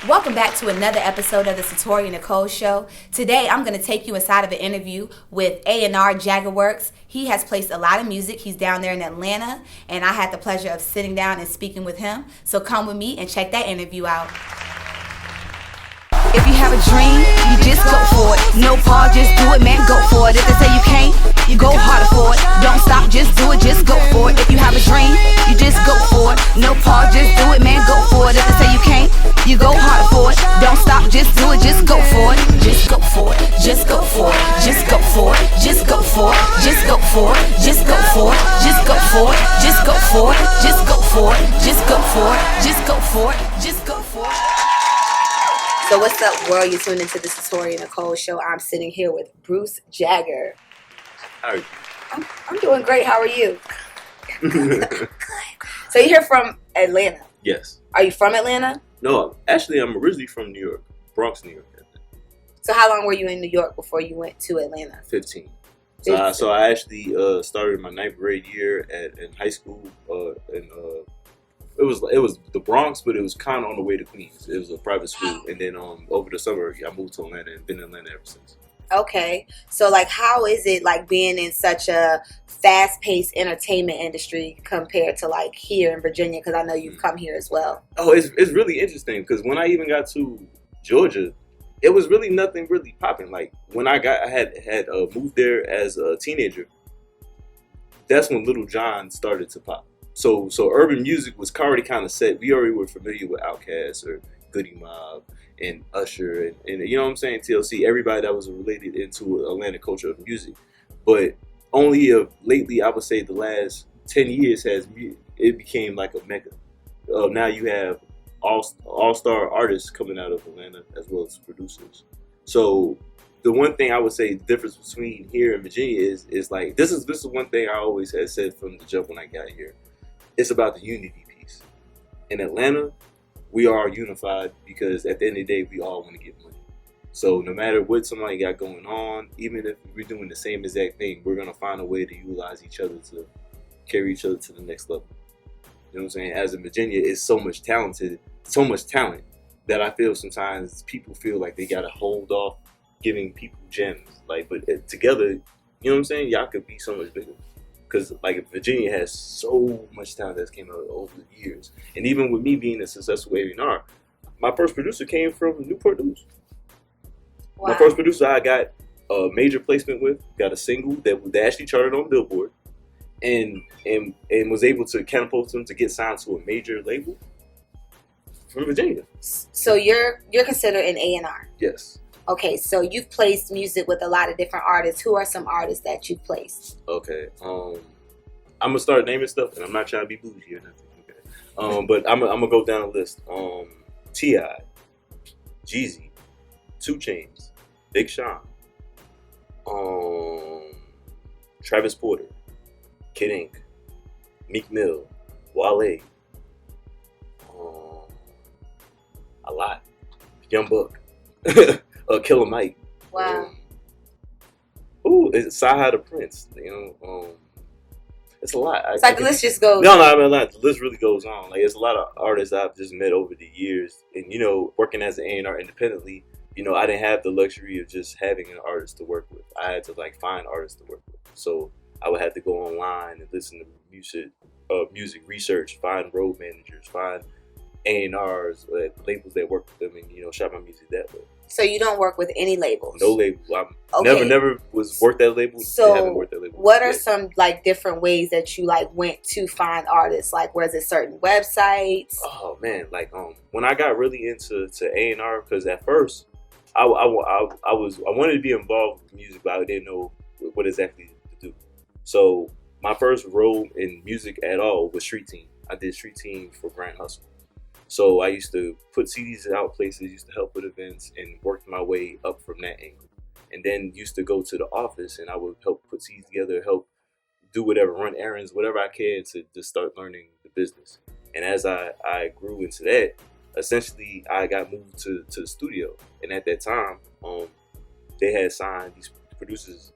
Welcome back to another episode of the Satoria Nicole Show. Today, I'm going to take you inside of an interview with A&R Jaggerworks. He has placed a lot of music. He's down there in Atlanta, and I had the pleasure of sitting down and speaking with him. So come with me and check that interview out. If you have a dream, you just go for it. No pause, just do it, man, go for it. If they say you can't, you go harder for it. Don't stop, just do it, just go for it. If you have a dream, you just go for it. No pause, just do it, man, go for it. If they say you can't, you go harder for it. Don't stop, just do it, just go for it. Just go for it, just go for it. Just go for it, just go for it. Just go for it, just go for it. Just go for it, just go for it. Just go for it, just go for it. Just go for it, just go for it. So what's up, world? You're tuned into the Satoria Nicole Show. I'm sitting here with Bruce Jagger. How are you? I'm doing great. How are you? Good. So you're here from Atlanta? Yes. Are you from Atlanta? No, actually, I'm originally from New York, Bronx, New York. So how long were you in New York before you went to Atlanta? 15. So I actually started my 9th grade year in high school. It was the Bronx, but it was kind of on the way to Queens. It was a private school, and then over the summer I moved to Atlanta and been in Atlanta ever since. Okay, so like, how is it like being in such a fast-paced entertainment industry compared to like here in Virginia? Because I know you've come here as well. Oh, it's really interesting because when I even got to Georgia, it was really nothing really popping. Like when I had moved there as a teenager, that's when Little John started to pop. So urban music was already kind of set. We already were familiar with Outkast or Goody Mob and Usher and you know what I'm saying, TLC, everybody that was related into Atlanta culture of music. But only lately, I would say the last 10 years it became like a mecca. Now you have all-star artists coming out of Atlanta as well as producers. So the one thing I would say the difference between here and Virginia is like this is one thing I always had said from the jump when I got here. It's about the unity piece. In Atlanta, we are unified because at the end of the day, we all want to get money. So no matter what somebody got going on, even if we're doing the same exact thing, we're going to find a way to utilize each other to carry each other to the next level. You know what I'm saying? As in Virginia, it's so much talent that I feel sometimes people feel like they got to hold off giving people gems. Like, but together, you know what I'm saying? Y'all could be so much bigger. Because like Virginia has so much talent that's came out over the years, and even with me being a successful A&R, my first producer came from Newport News. Wow. My first producer I got a major placement with, got a single that actually charted on Billboard, and was able to catapult him to get signed to a major label from Virginia. So you're considered an A&R? Yes. Okay, so you've placed music with a lot of different artists. Who are some artists that you've placed? Okay, I'm gonna start naming stuff, and I'm not trying to be bougie or nothing. Okay, but I'm gonna go down the list. T.I., Jeezy, 2 Chainz, Big Sean, Travis Porter, Kid Ink, Meek Mill, Wale, a lot, Young Buck. Killer Mike. Wow. It's Saha the Prince. You know, it's a lot. It's like the list just goes. No, I mean, the list really goes on. Like, it's a lot of artists I've just met over the years, and you know, working as an A&R independently, you know, I didn't have the luxury of just having an artist to work with. I had to like find artists to work with. So I would have to go online and listen to music research, find road managers, find A&Rs, labels that work with them, and you know, shop my music that way. So you don't work with any labels? No label. Okay. Never was worked that label. So haven't worked that label. What are some like different ways that you like went to find artists? Like, was it certain websites? Oh man, like when I got really into A&R, because at first I wanted to be involved with music, but I didn't know what exactly to do. So my first role in music at all was street team. I did street team for Bryan Hustle. So I used to put CDs out places, used to help with events, and worked my way up from that angle. And then used to go to the office, and I would help put CDs together, help do whatever, run errands, whatever I can to just start learning the business. And as I grew into that, essentially I got moved to the studio. And at that time, they had signed these producers,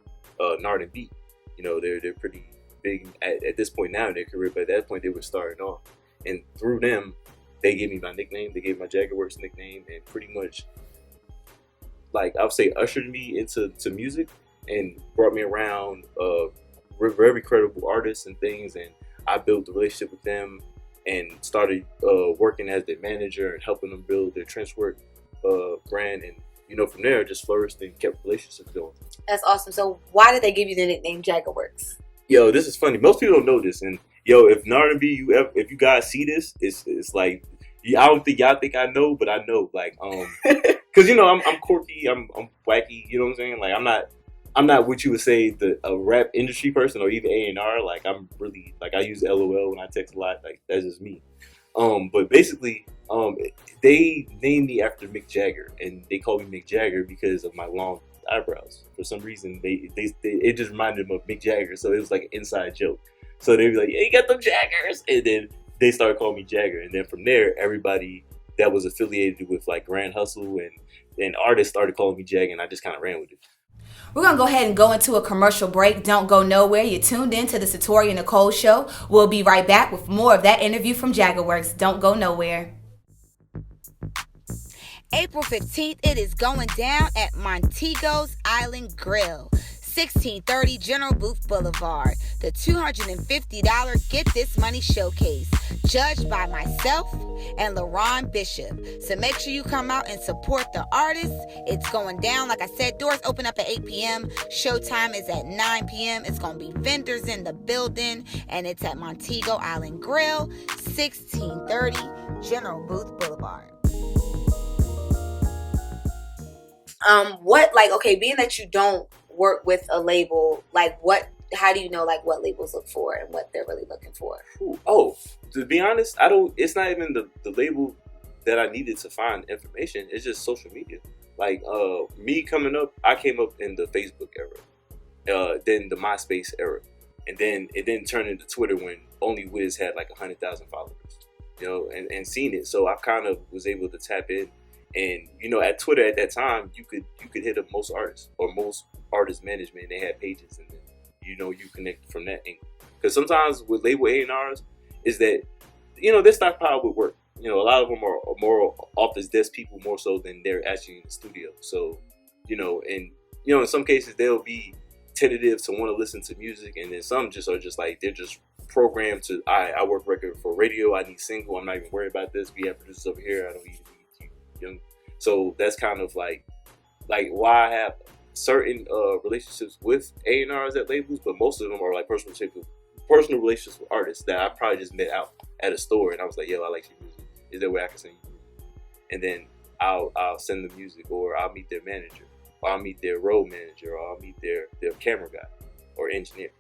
Nard and Beat. You know, they're pretty big at this point now in their career, but at that point they were starting off. And through them, they gave me my nickname. They gave my Jaggerworks nickname, and pretty much, like I would say, ushered me into music and brought me around very credible artists and things. And I built a relationship with them and started working as their manager and helping them build their trenchwork brand. And from there, just flourished and kept relationships going. That's awesome. So why did they give you the nickname Jaggerworks? Yo, this is funny. Most people don't know this, and yo, if R&B, if you guys see this, it's like, I don't think y'all think I know, but I know, like, because I'm quirky, I'm wacky, you know what I'm saying? Like, I'm not what you would say a rap industry person or even A&R. Like, I'm really, like, I use LOL when I text a lot. Like, that's just me. But basically, they named me after Mick Jagger, and they call me Mick Jagger because of my long eyebrows. For some reason, it just reminded them of Mick Jagger, so it was like an inside joke. So they'd be like, "Yeah, you got them Jaggers," and then they started calling me Jagger. And then from there, everybody that was affiliated with like Grand Hustle and artists started calling me Jagger, and I just kind of ran with it. We're going to go ahead and go into a commercial break. Don't go nowhere. You're tuned in to the Satoria Nicole Show. We'll be right back with more of that interview from Jaggerworks. Don't go nowhere. April 15th, it is going down at Montego's Island Grill, 1630 General Booth Boulevard. The $250 Get This Money Showcase, judged by myself and LaRon Bishop. So make sure you come out and support the artists. It's going down. Like I said, doors open up at 8 p.m. Showtime is at 9 p.m. It's going to be vendors in the building, and it's at Montego Island Grill, 1630 General Booth Boulevard. Being that you don't work with a label, how do you know what labels look for and what they're really looking for? Oh, to be honest, it's not even the label that I needed to find information. It's just social media. Like, me coming up, I came up in the Facebook era, then the MySpace era, and then it didn't turn into Twitter when only Wiz had like 100,000 followers, and seen it. So I kind of was able to tap in. And at Twitter at that time, you could hit up most artists or most artist management. They had pages, and then you connect from that angle. Because sometimes with label A&Rs is that they're stockpiled with work. A lot of them are more office desk people more so than they're actually in the studio. So in some cases they'll be tentative to want to listen to music, and then some just are just like they're just programmed to I work record for radio. I need single. I'm not even worried about this. We have producers over here. I don't even need young. So that's kind of like why I have certain relationships with A&Rs at labels, but most of them are like personal relationships with artists that I probably just met out at a store, and I was like, yo, I like your music. Is there a way I can send you music? And then I'll send them music, or I'll meet their manager, or I'll meet their road manager, or I'll meet their camera guy or engineer,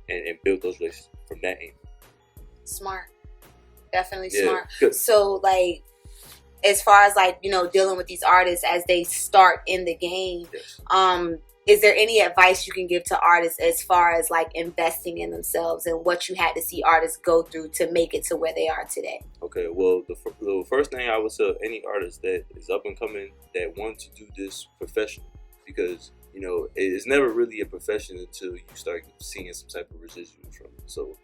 and build those relationships from that angle. Smart. Definitely smart. So as far as dealing with these artists as they start in the game, yes. Is there any advice you can give to artists as far as investing in themselves and what you had to see artists go through to make it to where they are today? Okay, well, the first thing I would tell any artist that is up and coming that wants to do this professionally, because it's never really a profession until you start seeing some type of residuals from it. So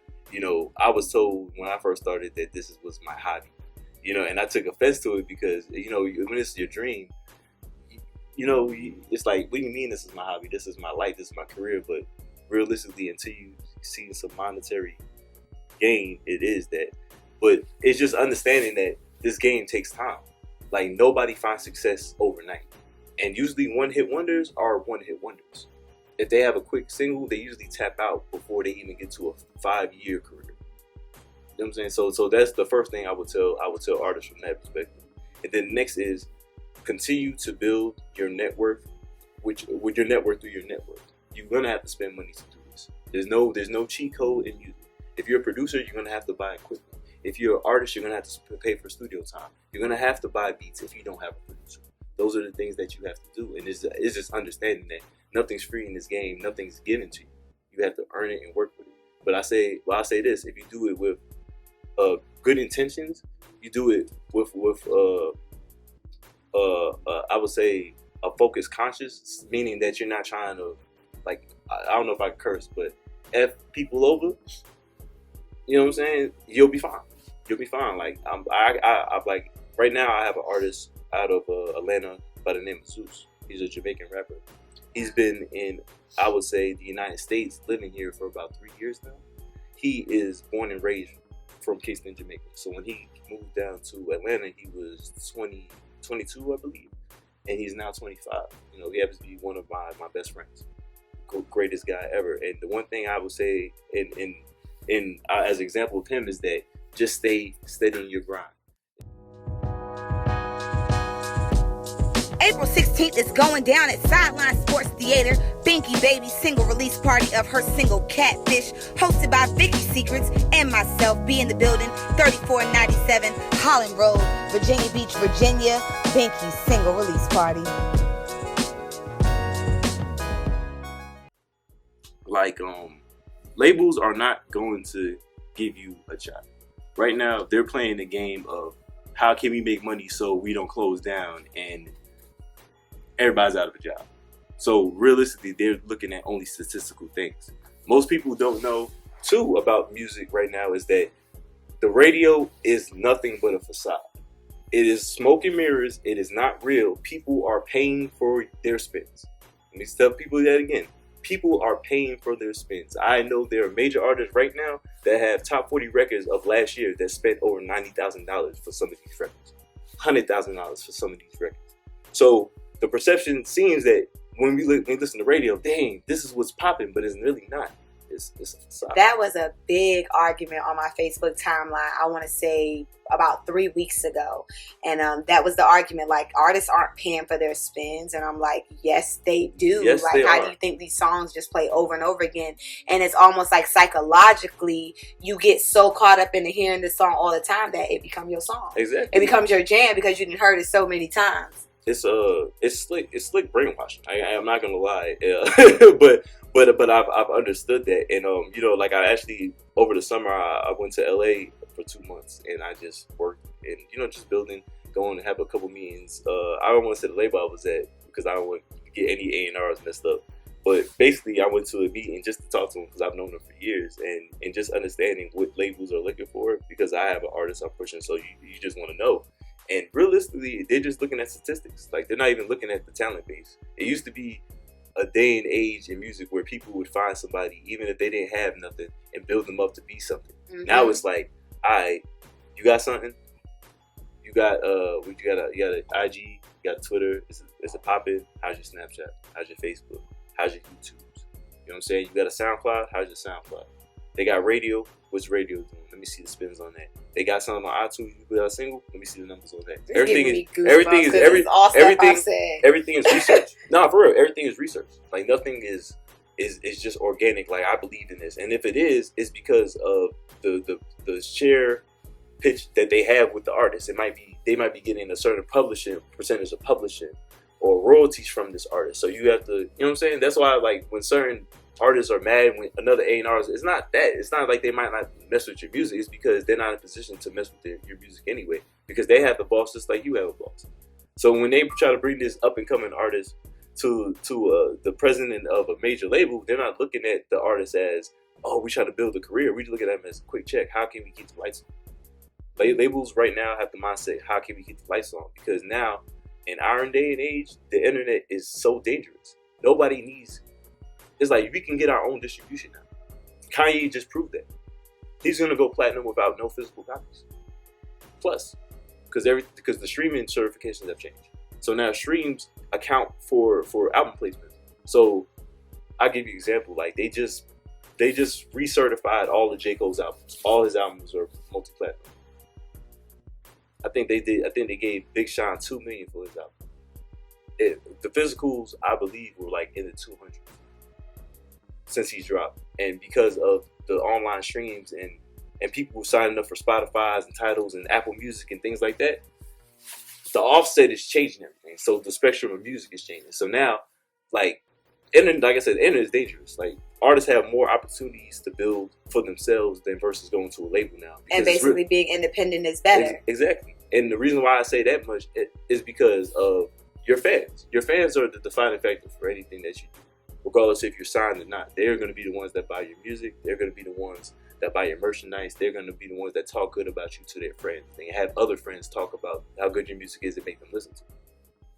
I was told when I first started that this was my hobby. And I took offense to it because, when it's your dream, it's like, what do you mean this is my hobby? This is my life. This is my career. But realistically, until you see some monetary gain, it is that. But it's just understanding that this game takes time. Like, nobody finds success overnight. And usually one-hit wonders are one-hit wonders. If they have a quick single, they usually tap out before they even get to a 5-year career. You know what I'm saying? So that's the first thing I would tell artists from that perspective. And then next is continue to build your net worth, with your net worth through your network. You're gonna have to spend money to do this. There's no cheat code in music. If you're a producer, you're gonna have to buy equipment. If you're an artist, you're gonna have to pay for studio time. You're gonna have to buy beats if you don't have a producer. Those are the things that you have to do. And it's just understanding that nothing's free in this game. Nothing's given to you. You have to earn it and work with it. But I'll say this: if you do it with good intentions, you do it with I would say a focused conscious, meaning that you're not trying to I don't know if I can curse, but F people over. You know what I'm saying? You'll be fine. you'll be fine. Like I'm like right now I have an artist out of Atlanta by the name of Zeus. He's a Jamaican rapper. He's been in, I would say, the United States, living here for about 3 years now. He is born and raised from Kingston, Jamaica. So when he moved down to Atlanta, he was 22, I believe, and he's now 25. You know, he happens to be one of my best friends, greatest guy ever. And the one thing I would say, in as an example of him, is that just stay steady in your grind. April 16th is going down at Sideline Sports Theater. Binky Baby's single release party of her single Catfish, hosted by Vicky Secrets and myself. Be in the building, 3497 Holland Road, Virginia Beach, Virginia. Binky's single release party. Like, labels are not going to give you a shot. Right now, they're playing the game of how can we make money so we don't close down and everybody's out of a job. So realistically, they're looking at only statistical things. Most people don't know too about music right now is that the radio is nothing but a facade. It is smoke and mirrors. It is not real. People are paying for their spins. Let me tell people that again. People are paying for their spins. I know there are major artists right now that have top 40 records of last year that spent over $90,000 for some of these records, $100,000 for some of these records. So the perception seems that when we listen to radio, dang, this is what's popping, but it's really not. It's a facade. That was a big argument on my Facebook timeline, I want to say about 3 weeks ago. And that was the argument, like, artists aren't paying for their spins. And I'm like, yes, they do. Yes, like, they how are. do you think these songs just play over and over again? And it's almost like psychologically, you get so caught up into hearing this song all the time that it becomes your song. Exactly. It becomes your jam because you didn't heard it so many times. It's slick brainwashing. I'm not gonna lie, but I've understood that, and you know, like I actually over the summer I went to LA for 2 months and I just worked and just building, going to have a couple meetings. I don't want to say the label I was at because I don't want to get any A&Rs messed up, but basically I went to a meeting just to talk to them because I've known them for years and just understanding what labels are looking for because I have an artist I'm pushing, so you just want to know. And realistically, they're just looking at statistics. Like, they're not even looking at the talent base. It used to be a day and age in music where people would find somebody, even if they didn't have nothing, and build them up to be something. Mm-hmm. Now it's like, all right, you got something? You got you got an IG, you got Twitter, it's a poppin'. How's your Snapchat? How's your Facebook? How's your YouTube? You know what I'm saying? You got a SoundCloud? How's your SoundCloud? They got radio. What's radio doing? Let me see the spins on that. They got something on iTunes. You put out a single. Let me see the numbers on that. Everything is research. No, for real. Everything is research. Like, nothing is just organic. Like, I believe in this, and if it is, it's because of the share pitch that they have with the artist. They might be getting a certain percentage of publishing or royalties from this artist. So you have to, you know what I'm saying? That's why, like, when certain artists are mad when another A&R, it's not that. It's not like they might not mess with your music. It's because they're not in a position to mess with your music anyway, because they have the boss just like you have a boss. So when they try to bring this up and coming artist to the president of a major label, they're not looking at the artist as, oh, we try to build a career. We just look at them as a quick check. How can we keep the lights on? Labels right now have the mindset, how can we keep the lights on? Because now, in our day and age, the internet is so dangerous. Nobody needs. It's like we can get our own distribution now. Kanye just proved that. He's gonna go platinum without no physical copies. Plus, because the streaming certifications have changed. So now streams account for album placement. So I'll give you an example. Like they just recertified all of J. Cole's albums. All his albums are multi-platinum. I think they gave Big Sean $2 million for his album. The physicals, I believe, were like in the 200s since he's dropped. And because of the online streams and people signing up for Spotify's and titles and Apple Music and things like that, the offset is changing everything. So the spectrum of music is changing. So now, like I said, the internet is dangerous. Like, artists have more opportunities to build for themselves than versus going to a label now. And basically being independent is better. Exactly. And the reason why I say that much is because of your fans. Your fans are the defining factor for anything that you do. Regardless if you're signed or not, they're going to be the ones that buy your music. They're going to be the ones that buy your merchandise. They're gonna be the ones that talk good about you to their friends. They have other friends talk about how good your music is and make them listen to it.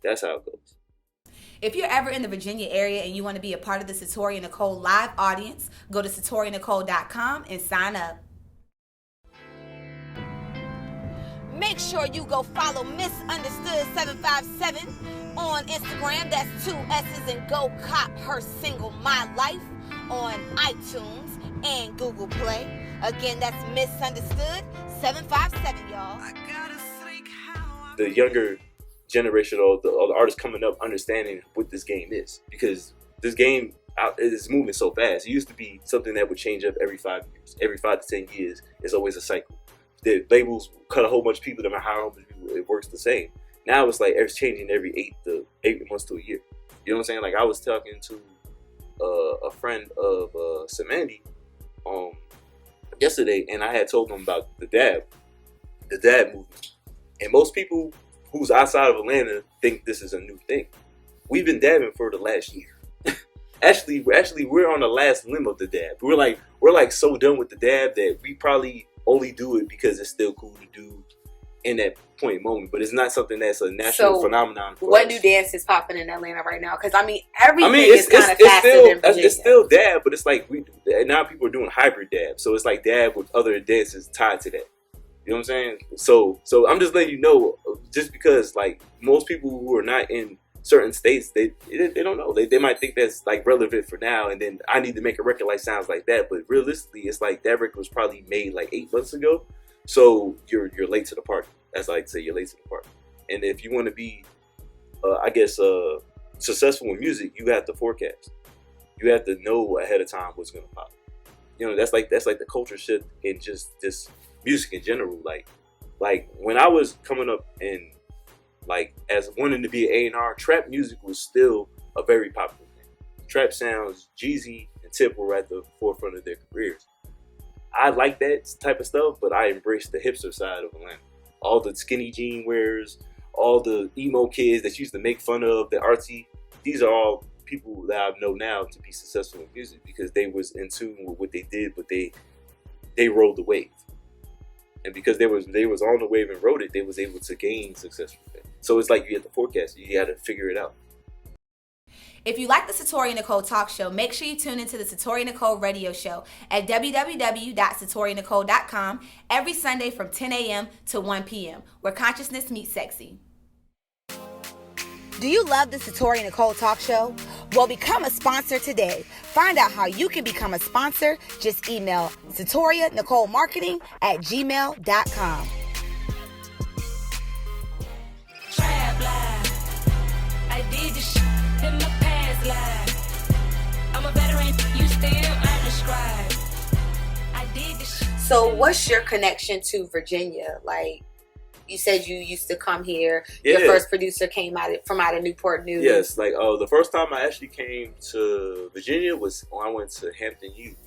That's how it goes. If you're ever in the Virginia area and you want to be a part of the Satoria Nicole live audience, go to SatoriaNicole.com and sign up. Make sure you go follow Misunderstood 757 on Instagram. That's 2 S's, and go cop her single My Life on iTunes and Google Play. Again, that's Misunderstood 757, y'all. The younger generation or the artists coming up understanding what this game is, because this game is moving so fast. It used to be something that would change up every 5 years. Every 5 to 10 years is always a cycle. The labels cut a whole bunch of people, them hire a whole bunch of people. It works the same. Now it's like it's changing every 8 months to a year. You know what I'm saying? Like I was talking to a friend of Samandi yesterday, and I had told him about the dab movement. And most people who's outside of Atlanta think this is a new thing. We've been dabbing for the last year. Actually, we're on the last limb of the dab. We're like so done with the dab that we probably only do it because it's still cool to do in that point moment, but it's not something that's a national phenomenon. What new dance is popping in Atlanta right now? Because everything is kind of faster than Virginia. It's still dab, but it's like now people are doing hybrid dab, so it's like dab with other dances tied to that. You know what I'm saying? So I'm just letting you know, just because like most people who are not in certain states, they don't know. They might think that's like relevant for now, and then I need to make a record like sounds like that. But realistically, it's like that record was probably made like 8 months ago. So you're late to the party. As I like to say, you're late to the party. And if you want to be, successful in music, you have to forecast. You have to know ahead of time what's gonna pop. You know, that's like the culture shift in just this music in general. Like when I was coming up and like as wanting to be an A&R, trap music was still a very popular thing. Trap sounds, Jeezy and Tip were at the forefront of their careers. I like that type of stuff, but I embraced the hipster side of Atlanta. All the skinny jean wearers, all the emo kids that used to make fun of the artsy. These are all people that I know now to be successful in music because they was in tune with what they did, but they rode the wave. And because they was on the wave and rode it, they was able to gain success with it. So it's like you have to forecast. You got to figure it out. If you like the Satoria Nicole talk show, make sure you tune into the Satoria Nicole radio show at www.satorianicole.com every Sunday from 10 a.m. to 1 p.m., where consciousness meets sexy. Do you love the Satoria Nicole talk show? Well, become a sponsor today. Find out how you can become a sponsor. Just email SatoriaNicoleMarketing@gmail.com. Trap life. I did this shit in my past life. I'm a veteran, you still undescribed. I did this shit. So what's your connection to Virginia? Like, you said you used to come here. Yeah. Your first producer came out of Newport News. Yes, like the first time I actually came to Virginia was when I went to Hampton Youth.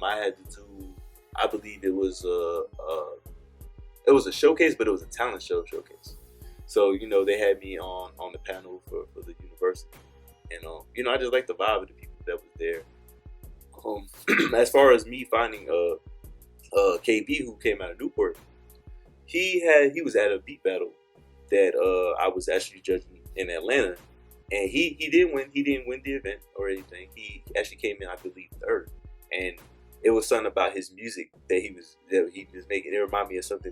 I had to do, I believe it was a showcase, but it was a talent showcase. So they had me on the panel for the university, and I just like the vibe of the people that was there. As far as me finding KB, who came out of Newport. He was at a beat battle that I was actually judging in Atlanta, and he didn't win. He didn't win the event or anything. He actually came in, I believe, third. And it was something about his music that he was making. It reminded me of something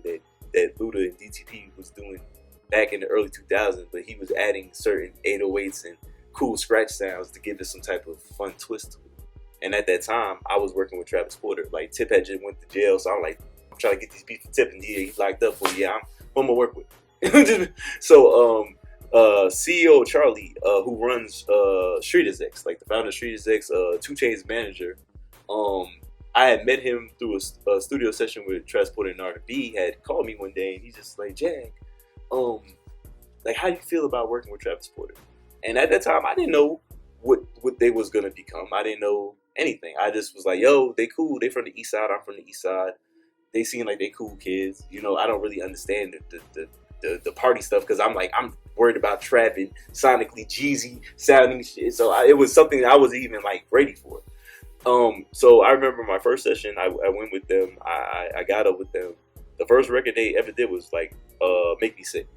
that Luda and DTP was doing back in the early 2000s. But he was adding certain 808s and cool scratch sounds to give it some type of fun twist to it. And at that time, I was working with Travis Porter. Like Tip had just went to jail, so I'm like, trying to get these beats for Tip, and he's locked up. Well, yeah, I'm gonna work with. So, CEO Charlie, who runs Street Execs, like the founder of Street Execs, 2 Chainz's manager. I had met him through a studio session with Travis Porter and R&B. He had called me one day, and he's just like, Jag, like, how do you feel about working with Travis Porter? And at that time, I didn't know what they was gonna become. I didn't know anything. I just was like, yo, they cool. They from the East Side. I'm from the East Side. They seem like they cool kids. I don't really understand the party stuff because I'm worried about trap and sonically Jeezy sounding shit. So it was something that I wasn't even like ready for. So I remember my first session. I went with them. I got up with them. The first record they ever did was like "Make Me Sick."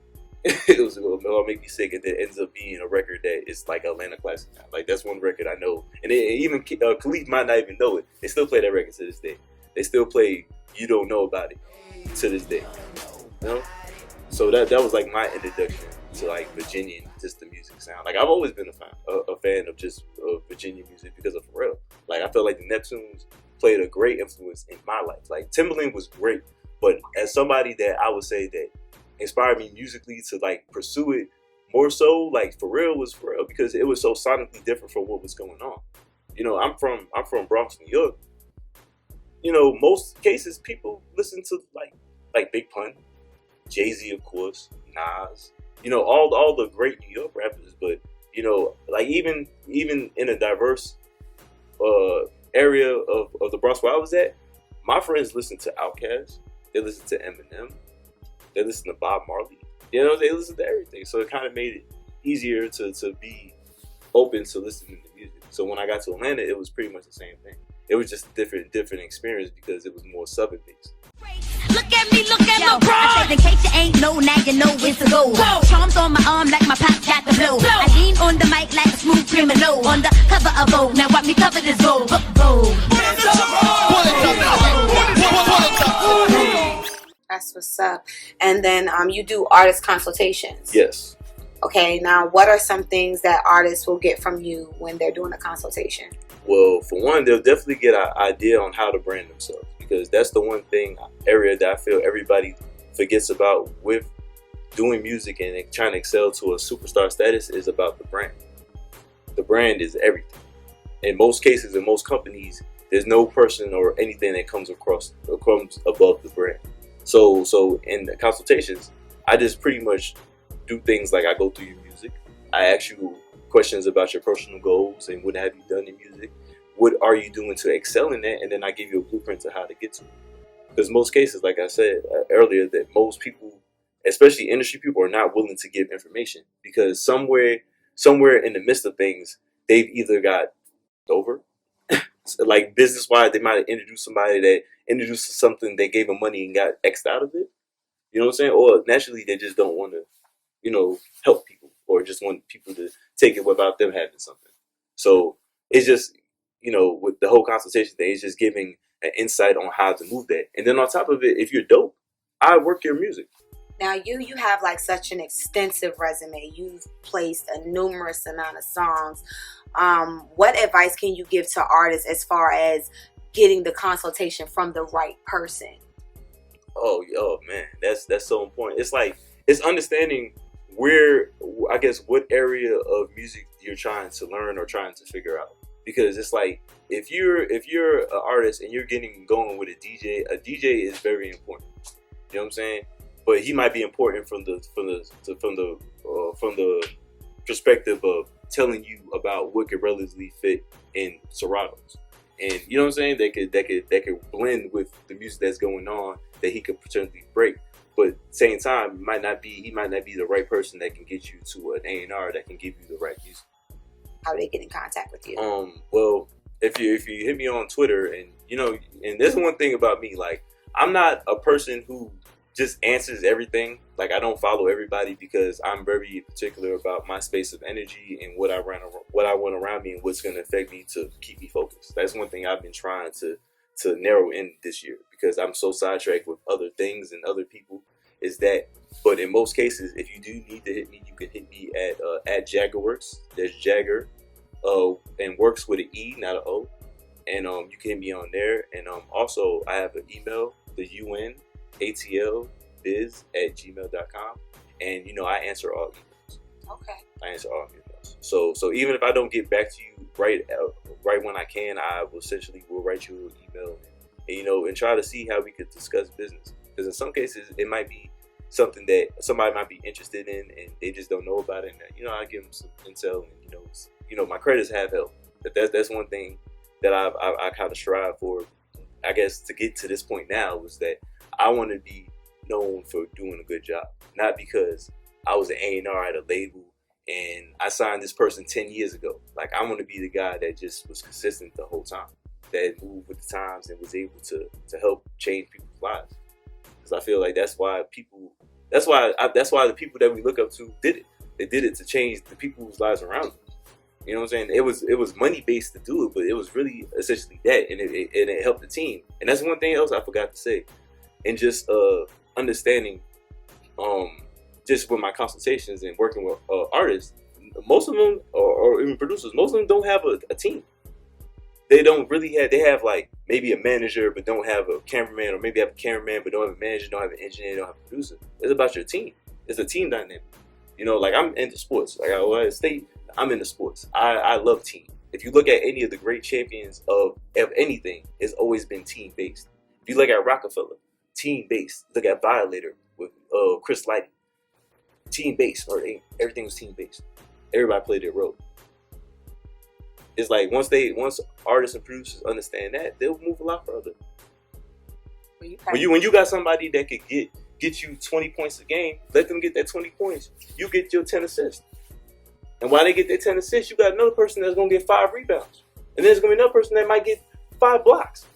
It was "Make Me Sick," and it ends up being a record that is like Atlanta classic now. Like that's one record I know, and even Khalif might not even know it. They still play that record to this day. They still play "You Don't Know About It" to this day. You know? So that was like my introduction to like Virginian, just the music sound. Like I've always been a fan of just Virginia music because of Pharrell. Like I felt like the Neptunes played a great influence in my life. Like Timbaland was great, but as somebody that I would say that inspired me musically to like pursue it more so, like Pharrell was Pharrell because it was so sonically different from what was going on. You know, I'm from Bronx, New York. You know, most cases people listen to like Big Pun, Jay-Z, of course, Nas. You know, all the great New York rappers, but you know, like even in a diverse area of the Bronx where I was at, my friends listen to Outkast, they listen to Eminem, they listen to Bob Marley. You know, they listen to everything. So it kind of made it easier to be open to listening to music. So when I got to Atlanta, it was pretty much the same thing. It was just a different experience because it was more Southern based. Look at me, look at my bra. I said, in case you ain't know, now you know where to go. Charms on my arm like my pop got the blow. I lean on the mic like a smooth criminal. On the cover of Vogue, now watch me cover this Vogue. That's what's up. And then you do artist consultations. Yes. Okay, now what are some things that artists will get from you when they're doing a consultation? Well, for one, they'll definitely get an idea on how to brand themselves because that's the one area that I feel everybody forgets about with doing music and trying to excel to a superstar status is about the brand. The brand is everything. In most cases, in most companies, there's no person or anything that comes above the brand. So in the consultations, I just pretty much do things like I go through your music. I ask you questions about your personal goals and what have you done in music. What are you doing to excel in that? And then I give you a blueprint to how to get to it. Because most cases, like I said earlier, that most people, especially industry people, are not willing to give information because somewhere in the midst of things, they've either got over, like business-wise, they might have introduced somebody that introduced something, they gave them money and got X'd out of it. You know what I'm saying? Or naturally, they just don't want to, you know, help people or just want people to take it without them having something. So it's just, you know, with the whole consultation thing, it's just giving an insight on how to move that. And then on top of it, if you're dope, I work your music. Now you have like such an extensive resume. You've placed a numerous amount of songs. What advice can you give to artists as far as getting the consultation from the right person? Oh man, that's so important. It's like it's understanding what area of music you're trying to learn or trying to figure out. Because it's like if you're an artist and you're getting going with a DJ is very important. You know what I'm saying? But he might be important from the perspective of telling you about what could relatively fit in Serato's. And you know what I'm saying? That could blend with the music that's going on that he could potentially break. But at the same time, he might not be the right person that can get you to an A&R that can give you the right music. How do they get in contact with you? Well, if you hit me on Twitter, and you know, and there's one thing about me, like I'm not a person who just answers everything. Like I don't follow everybody because I'm very particular about my space of energy and what I want around me and what's going to affect me to keep me focused. That's one thing I've been trying to narrow in this year because I'm so sidetracked with other things and other people. Is that? But in most cases, if you do need to hit me, you can hit me at JaggerWorks. There's Jagger, and works with an E, not an O. And you can hit me on there. And also, I have an email, the unatlbiz@gmail.com. And you know, I answer all emails. Okay. I answer all emails. So even if I don't get back to you right when I can, I will essentially write you an email and you know, and try to see how we could discuss business. Because in some cases, it might be something that somebody might be interested in and they just don't know about it. And, you know, I give them some intel and, you know, my credits have help. That's one thing that I kind of strive for, I guess, to get to this point now was that I want to be known for doing a good job. Not because I was an A&R at a label and I signed this person 10 years ago. Like, I want to be the guy that just was consistent the whole time. that moved with the times and was able to help change people's lives. Because I feel like that's why the people that we look up to did it. They did it to change the people's lives around them. You know what I'm saying? It was money based to do it, but it was really essentially that, and it helped the team. And that's one thing else I forgot to say. And just understanding, just with my consultations and working with artists, most of them or even producers, most of them don't have a team. They don't really have. They have like maybe a manager, but don't have a cameraman, or maybe have a cameraman, but don't have a manager, don't have an engineer, don't have a producer. It's about your team. It's a team dynamic. You know, like I'm into sports. Like I state, I'm into sports. I love team. If you look at any of the great champions of anything, it's always been team based. If you look at Rockefeller, team based. Look at Violator with Chris Lighty, team based. Or everything was team based. Everybody played their role. It's like once artists and producers understand that, they'll move a lot further. When you got somebody that could get you 20 points a game, let them get that 20 points. You get your 10 assists. And while they get their 10 assists, you got another person that's gonna get 5 rebounds. And then there's gonna be another person that might get 5 blocks.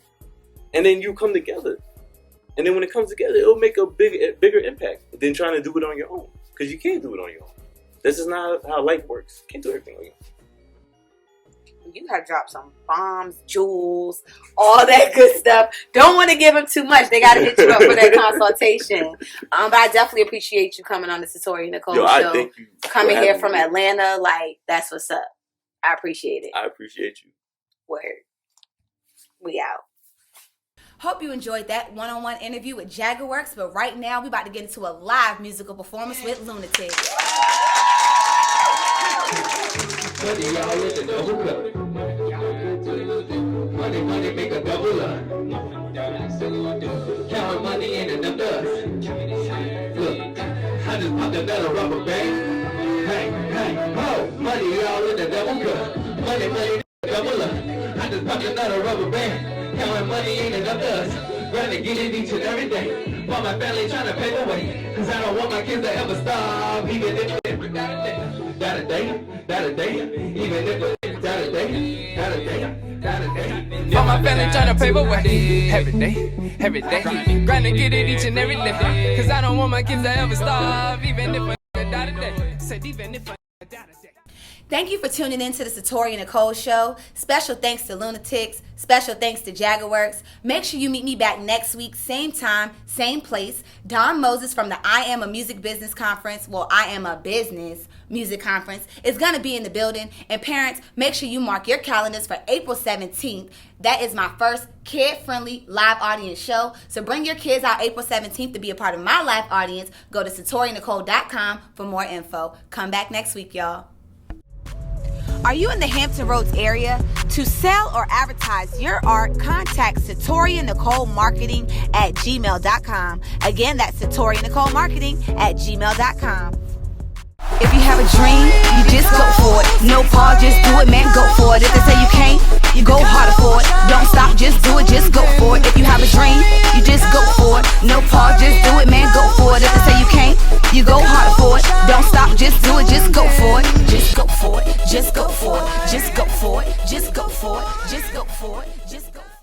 And then you come together. And then when it comes together, it'll make a bigger impact than trying to do it on your own. Because you can't do it on your own. This is not how life works. You can't do everything on your own. You have dropped some bombs, jewels, all that good stuff. Don't want to give them too much. They got to hit you up for that consultation. But I definitely appreciate you coming on the Satoria Nicole show. I thank you coming here from Atlanta. Like, that's what's up. I appreciate it. I appreciate you. Word. We out. Hope you enjoyed that one-on-one interview with Jaggerworks. But right now, we're about to get into a live musical performance with Lunatic. Money all in the double cup. Money make a double up. Counting money in enough dust. Look, I just popped another rubber band. Hey, ho, money all in the double cup. Money double up. I just popped another rubber band. Counting money in enough dust. Rather get it each and every day. For my family trying to pay the way. Cause I don't want my kids to ever starve. Even if it's without a day. That a day, even if it's that a day. For my family trying to pave a way every day. Grind to get it each and every day. Cause I don't want my kids to ever starve, even if I die today. Said even if I die today. Thank you for tuning in to the Satoria Nicole show. Special thanks to Lunatics. Special thanks to Jaggerworks. Make sure you meet me back next week, same time, same place. Don Moses from the I Am a Music Business Conference, I Am a Business Music Conference, is going to be in the building. And parents, make sure you mark your calendars for April 17th. That is my first kid-friendly live audience show. So bring your kids out April 17th to be a part of my live audience. Go to SatoriaNicole.com for more info. Come back next week, y'all. Are you in the Hampton Roads area? To sell or advertise your art, contact Satoria Nicole Marketing at gmail.com. Again, that's Satoria Nicole Marketing at gmail.com. If you have a dream, you just go for it. No pause, just do it, man, go for it. If they say you can't, you go harder for it. Don't stop, just do it, just go for it. If you have a dream, you just go for it. No pause, just do it, man.